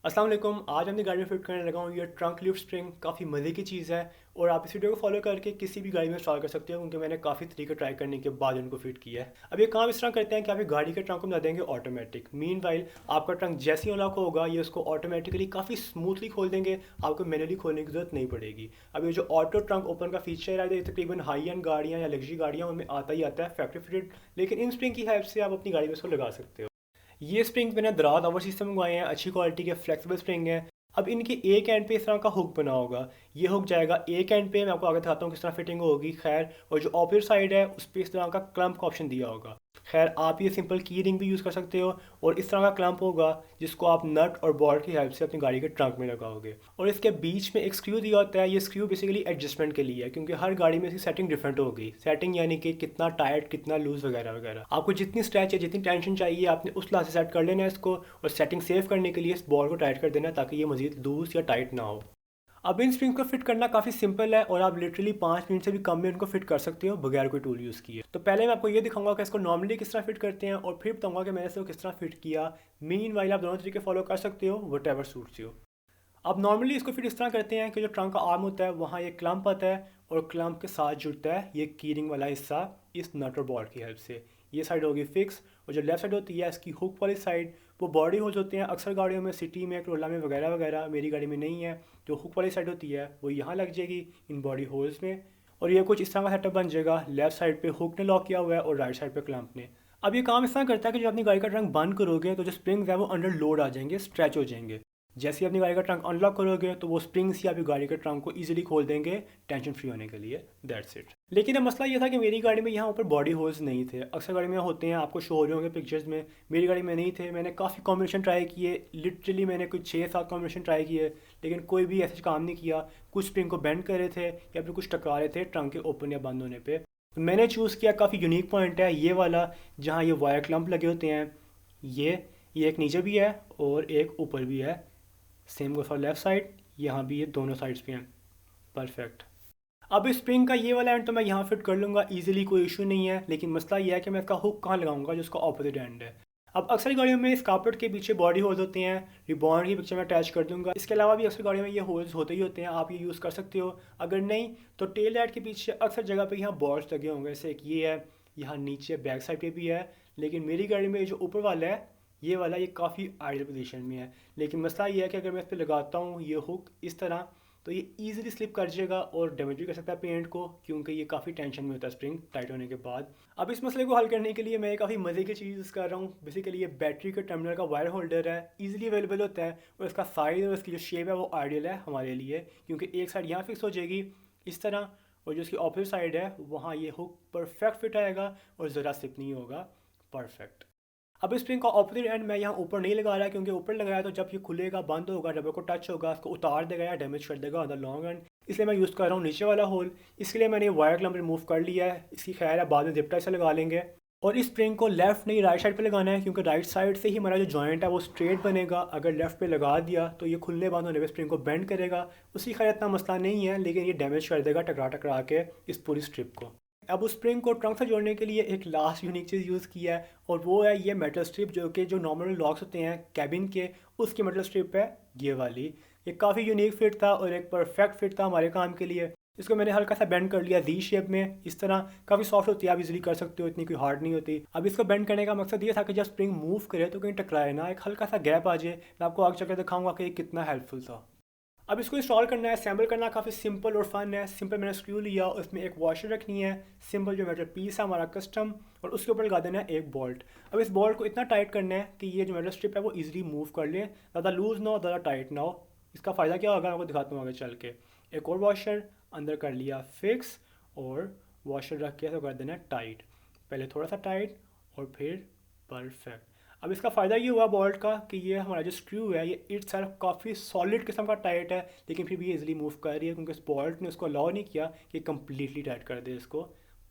अस्सलाम वालेकुम। आज अपनी गाड़ी में फ़िट करने लगा हूँ ये ट्रंक लिफ्ट स्प्रिंग। काफ़ी मज़े की चीज़ है और आप इस वीडियो को फॉलो करके किसी भी गाड़ी में इंस्टॉल कर सकते हो, क्योंकि मैंने काफ़ी तरीके ट्राई करने के बाद इनको फिट किया है। अब ये काम इस तरह करते हैं कि आपकी गाड़ी के ट्रंक को बना देंगे ऑटोमेटिक। मीनवाइल आपका ट्रंक जैसे ही अनलॉक होगा ये उसको ऑटोमेटिकली काफ़ी स्मूथली खोल देंगे, आपको मैनुअली खोलने की ज़रूरत नहीं पड़ेगी। अब ये जो ऑटो ट्रंक ओपन का फीचर है, ये तकरीबन हाई एंड गाड़ियाँ या लग्जरी गाड़ियाँ उनमें आता ही आता है फैक्ट्री फिटेड, लेकिन इन स्प्रिंग की हेल्प से आप अपनी गाड़ी में इसको लगा सकते हो। ये स्प्रिंग मैंने दराज ओवरसीज से मंगवाए हैं, अच्छी क्वालिटी के फ्लेक्सिबल स्प्रिंग हैं। अब इनके एक एंड पे इस तरह का हुक बना होगा। ये हुक जाएगा एक एंड पे, मैं आपको आगे दिखाता हूँ किस तरह फिटिंग होगी। खैर, और जो ऑपोजिट साइड है उस पर इस तरह का क्लम्प का ऑप्शन दिया होगा। खैर, आप ये सिंपल की रिंग भी यूज़ कर सकते हो और इस तरह का क्लम्प होगा जिसको आप नट और बोल्ट की हेल्प से अपनी गाड़ी के ट्रंक में लगाओगे। और इसके बीच में एक स्क्रू दिया होता है। ये स्क्रू बेसिकली एडजस्टमेंट के लिए है, क्योंकि हर गाड़ी में इसकी सेटिंग डिफरेंट होगी। सेटिंग यानी कि कितना टाइट, कितना लूज वगैरह वगैरह। आपको जितनी स्ट्रेच है, जितनी टेंशन चाहिए, आपने उस लिहाज से सेट कर लेना है इसको। और सेटिंग सेव करने के लिए इस बॉल को टाइट कर देना है ताकि ये मजीद लूज या टाइट ना हो। अब इन स्प्रिंग को फिट करना काफ़ी सिंपल है और आप लिटरली 5 मिनट से भी कम में इनको फिट कर सकते हो बगैर कोई टूल यूज़ किए। तो पहले मैं आपको ये दिखाऊंगा कि इसको नॉर्मली किस तरह फिट करते हैं और फिर बताऊंगा कि मैंने इसको किस तरह फिट किया। मीन वाइल आप दोनों तरीके फॉलो कर सकते हो, वट एवर सूट्स यू। अब नॉर्मली इसको फिर इस तरह करते हैं कि जो ट्रंक का आर्म होता है वहाँ ये क्लम्प आता है और क्लम्प के साथ जुड़ता है ये कीरिंग वाला हिस्सा इस नट और बॉल्ट की हेल्प से। ये साइड होगी फिक्स और जो लेफ्ट साइड होती है इसकी हुक वाली साइड, वो बॉडी होल्स होते हैं अक्सर गाड़ियों में, सिटी में, टोला में वगैरह वगैरह। मेरी गाड़ी में नहीं है। जो हुक वाली साइड होती है वो यहाँ लग जाएगी इन बॉडी होल्स में। और ये कुछ इस तरह का सेटअप बन जाएगा। लेफ्ट साइड पे हुक ने लॉक किया हुआ है और राइट साइड पे क्लम्प ने। अब ये काम इस तरह करता है कि जब अपनी गाड़ी का ट्रंक बंद करोगे तो जो स्प्रिंग्स है वो अंडर लोड आ जाएंगे, स्ट्रेच हो जाएंगे। जैसे ही अपनी गाड़ी का ट्रंक अनलॉक करोगे तो वो स्प्रिंग्स ही आपकी गाड़ी के ट्रंक को इजीली खोल देंगे, टेंशन फ्री होने के लिए। That's it. लेकिन अब मसला ये था कि मेरी गाड़ी में यहाँ ऊपर बॉडी होल्स नहीं थे। अक्सर गाड़ी में होते हैं, आपको शो हो रहे होंगे पिक्चर्स में। मेरी गाड़ी में नहीं थे। मैंने काफ़ी कॉम्बिनेशन ट्राई किए, लिटरली मैंने कुछ 6-7 कॉम्बिनेशन ट्राई किए, लेकिन कोई भी ऐसे काम नहीं किया। कुछ स्प्रिंग को बेंड कर रहे थे या फिर कुछ टकरा रहे थे ट्रंक के ओपन या बंद होने पर। तो मैंने चूज़ किया काफ़ी यूनिक पॉइंट है ये वाला, जहाँ ये वायर क्लम्प लगे होते हैं। ये एक नीचे भी है और एक ऊपर भी है। सेम गोes फॉर लेफ्ट साइड, यहाँ भी ये दोनों साइड्स पे हैं। परफेक्ट। अब इस स्प्रिंग का ये वाला एंड तो मैं यहाँ फिट कर लूँगा इजीली, कोई इशू नहीं है। लेकिन मसला ये है कि मैं इसका हुक कहाँ लगाऊंगा जो इसका ऑपोजिट एंड है। अब अक्सर गाड़ियों में इस कार्पेट के पीछे बॉडी होल्स होते हैं, रिबॉन्ड की पिक्चर में अटैच कर दूंगा। इसके अलावा भी अक्सर गाड़ियों में ये होल्स होते ही होते हैं, आप ये यूज़ कर सकते हो। अगर नहीं तो टेल लाइट के पीछे अक्सर जगह पे यहाँ बॉल्स लगे होंगे, जैसे एक ये है, यहाँ नीचे बैक साइड पे भी है। लेकिन मेरी गाड़ी में जो ऊपर वाला है ये वाला, ये काफ़ी आइडियल पोजीशन में है। लेकिन मसला ये है कि अगर मैं इस पर लगाता हूँ ये हुक इस तरह, तो ये ईजिली स्लिप कर जाएगा और डैमेज भी कर सकता है पेंट को, क्योंकि ये काफ़ी टेंशन में होता है स्प्रिंग टाइट होने के बाद। अब इस मसले को हल करने के लिए मैं काफ़ी मज़े की चीज़ कर रहा हूँ। बेसिकली ये बैटरी के टर्मिनल का वायर होल्डर है, ईजिली अवेलेबल होता है और इसका साइज़ और इसकी जो शेप है वो आइडियल है हमारे लिए, क्योंकि एक साइड यहाँ फिक्स हो जाएगी इस तरह और जो इसकी ऑपोजिट साइड है वहाँ ये हुक परफेक्ट फिट आएगा और ज़रा स्लिप नहीं होगा। परफेक्ट। अब इस स्प्रिंग का ऑपोजिट एंड मैं यहाँ ऊपर नहीं लगा रहा, क्योंकि ऊपर लगाया तो जब ये खुलेगा, बंद होगा, रबर को टच होगा, इसको उतार देगा या डैमेज कर देगा ऑन द लॉन्ग एंड। इसलिए मैं यूज़ कर रहा हूँ नीचे वाला होल। इसके लिए मैंने वायर क्लम्प रिमूव कर लिया है। इसकी खैर है बाद में जिप टाइप से लगा लेंगे। और इस स्प्रिंग को लेफ्ट नहीं राइट साइड पे लगाना है, क्योंकि राइट साइड से ही हमारा जो जॉइंट है वो स्ट्रेट बनेगा। अगर लेफ्ट पे लगा दिया तो ये खुलने बंद होने पे स्प्रिंग को बेंड करेगा। उसकी खैर इतना मसला नहीं है, लेकिन ये डैमेज कर देगा टकरा टकरा के इस पूरी स्ट्रिप को। अब उस स्प्रिंग को ट्रंक से जोड़ने के लिए एक लास्ट यूनिक चीज़ यूज़ किया है और वो है ये मेटल स्ट्रिप, जो कि जो नॉर्मल लॉक्स होते हैं कैबिन के, उसकी मेटल स्ट्रिप है ये वाली। ये काफ़ी यूनिक फिट था और एक परफेक्ट फिट था हमारे काम के लिए। इसको मैंने हल्का सा बेंड कर लिया दी शेप में इस तरह। काफ़ी सॉफ्ट होती है, आप इजीली कर सकते हो, इतनी कोई हार्ड नहीं होती। अब इसको बेंड करने का मकसद ये था कि जब स्प्रिंग मूव करे तो कहीं टकराए ना, एक हल्का सा गैप आ जाए। मैं आपको आगे चलकर दिखाऊंगा कि ये कितना हेल्पफुल था। अब इसको इंस्टॉल करना है, असेंबल करना काफ़ी सिंपल और फन है। सिंपल मैंने स्क्रू लिया, उसमें एक वॉशर रखनी है, सिंपल जो मेटल पीस है हमारा कस्टम, और उसके ऊपर लगा देना है एक बोल्ट। अब इस बोल्ट को इतना टाइट करना है कि ये जो मेटल स्ट्रिप है वो इजीली मूव कर ले, ज़्यादा लूज़ ना हो, ज़्यादा टाइट ना हो। इसका फ़ायदा क्या होगा आपको दिखाता हूँ आगे चल के। एक और वॉशर अंदर कर लिया फिक्स और वॉशर रख के तो कर देना टाइट। पहले थोड़ा सा टाइट और फिर परफेक्ट। अब इसका फ़ायदा ये हुआ बोल्ट का कि ये हमारा जो स्क्रू है ये इट सेल्फ काफ़ी सॉलिड किस्म का टाइट है, लेकिन फिर भी ये इजीली मूव कर रही है, क्योंकि इस बोल्ट ने उसको अलाउ नहीं किया कि कम्प्लीटली टाइट कर दे इसको।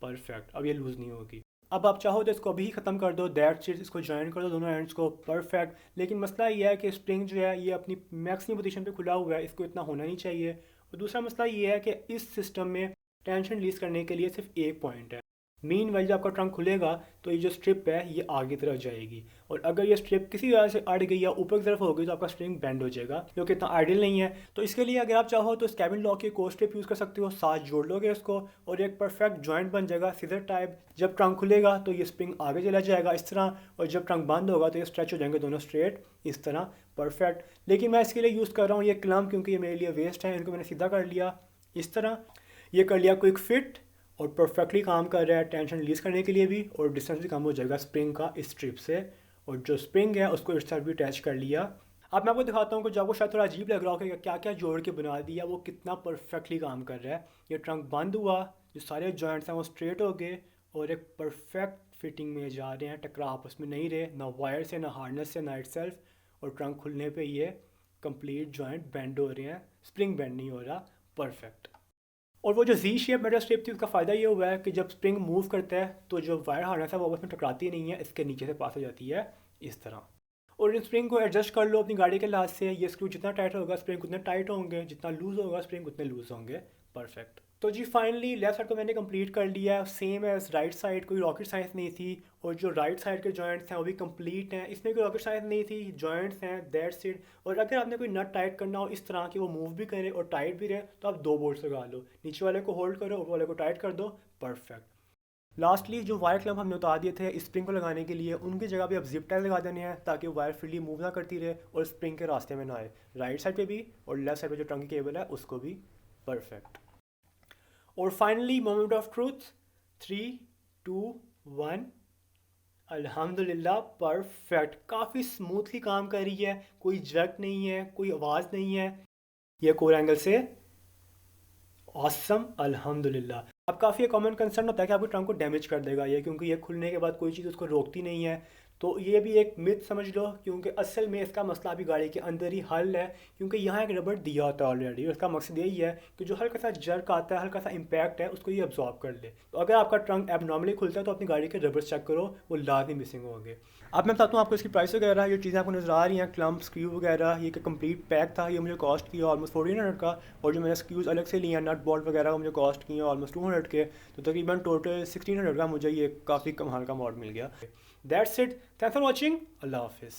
परफेक्ट। अब ये लूज़ नहीं होगी। अब आप चाहो तो इसको अभी ही ख़त्म कर दो, दैट्स इट। इसको ज्वाइन कर दो दोनों एंड्स को। परफेक्ट। लेकिन मसला ये है कि स्प्रिंग जो है ये अपनी मैक्सिमम पोजीशन पे खुला हुआ है, इसको इतना होना नहीं चाहिए। और दूसरा मसला ये है कि इस सिस्टम में टेंशन रिलीज़ करने के लिए सिर्फ एक पॉइंट है। मीन वाइज आपका ट्रंक खुलेगा तो ये जो स्ट्रिप है ये आगे तरफ जाएगी, और अगर ये स्ट्रिप किसी वजह से अड़ गई या ऊपर की तरफ हो गई तो आपका स्प्रिंग बेंड हो जाएगा, जो कि इतना आइडियल नहीं है। तो इसके लिए अगर आप चाहो तो कैबिन लॉक की कोर स्ट्रिप यूज़ कर सकते हो, साथ जोड़ लोगे इसको और एक परफेक्ट जॉइंट बन जाएगा सीजर टाइप। जब ट्रंक खुलेगा तो ये स्प्रिंग आगे चला जाएगा इस तरह, और जब ट्रंक बंद होगा तो ये स्ट्रेच हो जाएंगे दोनों स्ट्रेट इस तरह, परफेक्ट। लेकिन मैं इसके लिए यूज़ कर रहा हूँ ये क्लम्प, क्योंकि ये मेरे लिए वेस्ट है, इनको मैंने सीधा कर लिया इस तरह। ये कर लिया क्विक फिट और परफेक्टली काम कर रहा है टेंशन रिलीज़ करने के लिए भी, और डिस्टेंस भी कम हो जाएगा स्प्रिंग का इस स्ट्रिप से, और जो स्प्रिंग है उसको इस तरह भी अटैच कर लिया। अब मैं आपको दिखाता हूँ कि जो आपको शायद थोड़ा अजीब लग रहा हो कि क्या क्या जोड़ के बना दिया, वो कितना परफेक्टली काम कर रहा है। ये ट्रंक बंद हुआ, जो सारे जॉइंट्स हैं वो स्ट्रेट हो गए और एक परफेक्ट फिटिंग में जा रहे हैं, टकरा आपस में नहीं रहे, ना वायर से, ना हार्नेस से, ना इटसेल्फ। और ट्रंक खुलने पे ये कंप्लीट जॉइंट बेंड हो रहे हैं, स्प्रिंग बेंड नहीं हो रहा, परफेक्ट। और वो जो जी शेप मेटल स्ट्रिप थी उसका फ़ायदा ये हुआ है कि जब स्प्रिंग मूव करता है तो जो वायर हार्नेस है वो आपस में टकराती नहीं है, इसके नीचे से पास हो जाती है इस तरह। और इन स्प्रिंग को एडजस्ट कर लो अपनी गाड़ी के लिहाज से, ये स्क्रू जितना टाइट होगा स्प्रिंग उतने टाइट होंगे, जितना लूज़ होगा स्प्रिंग उतने लूज़ होंगे, परफेक्ट। तो जी फाइनली लेफ्ट साइड को मैंने कंप्लीट कर लिया है, सेम एज राइट साइड, कोई रॉकेट साइंस नहीं थी। और जो राइट साइड के जॉइंट्स हैं वो भी कंप्लीट हैं, इसमें कोई रॉकेट साइंस नहीं थी, जॉइंट्स हैं दैट्स इट। और अगर आपने कोई नट टाइट करना हो इस तरह कि वो मूव भी करे और टाइट भी रहे तो आप 2 बोल्ट्स लगा लो, नीचे वाले को होल्ड करो, ऊपर वाले को टाइट कर दो, परफेक्ट। लास्टली जो वायर क्लैंप हमने उतार दिए थे स्प्रिंग को लगाने के लिए, उनकी जगह पे अब जिप टाइल लगा देने हैं ताकि वायर फ्रीली मूव ना करती रहे और स्प्रिंग के रास्ते में ना आए, राइट साइड पे भी और लेफ्ट साइड पे जो ट्रंक की केबल है उसको भी, परफेक्ट। और फाइनली मोमेंट ऑफ ट्रूथ, 3 2 1। अल्हम्दुलिल्लाह परफेक्ट, काफ़ी स्मूथली काम कर रही है, कोई जर्क नहीं है, कोई आवाज़ नहीं है। ये कोर एंगल से ऑसम, अल्हम्दुलिल्लाह। अब काफ़ी कॉमन कंसर्न होता है कि आपके ट्रंक को डैमेज कर देगा ये, क्योंकि ये खुलने के बाद कोई चीज़ उसको रोकती नहीं है। तो ये भी एक मिथ समझ लो, क्योंकि असल में इसका मसला अभी गाड़ी के अंदर ही हल है, क्योंकि यहाँ एक रबड़ दिया होता है ऑलरेडी, और इसका मकसद यही है कि जो हल्का सा जर्क आता है, हल्का सा इम्पैक्ट है, उसको ये अब्जॉर्ब कर ले। तो अगर आपका ट्रंक एबनॉर्मली खुलता है तो अपनी गाड़ी के रबड़ चेक करो, वो लाजमी मिसिंग होंगे। अब मैं बताता हूँ आपको इसकी प्राइस वगैरह, ये चीज़ें आपको नज़र आ रही हैं, क्लम्प स्क्रू वगैरह, ये कंप्लीट पैक था, ये मुझे कॉस्ट किया ऑलमोस्ट 1400 का। और जो मैंने स्क्रूज अलग से लिए हैं नट बोल्ट वगैरह, वो मुझे कॉस्ट किए ऑलमोस्ट 200 के, तो तकरीबन टोटल 1600 का मुझे ये काफ़ी कमाल का मॉडल मिल गया। That's it, thanks for watching, अल्लाह हाफिज़।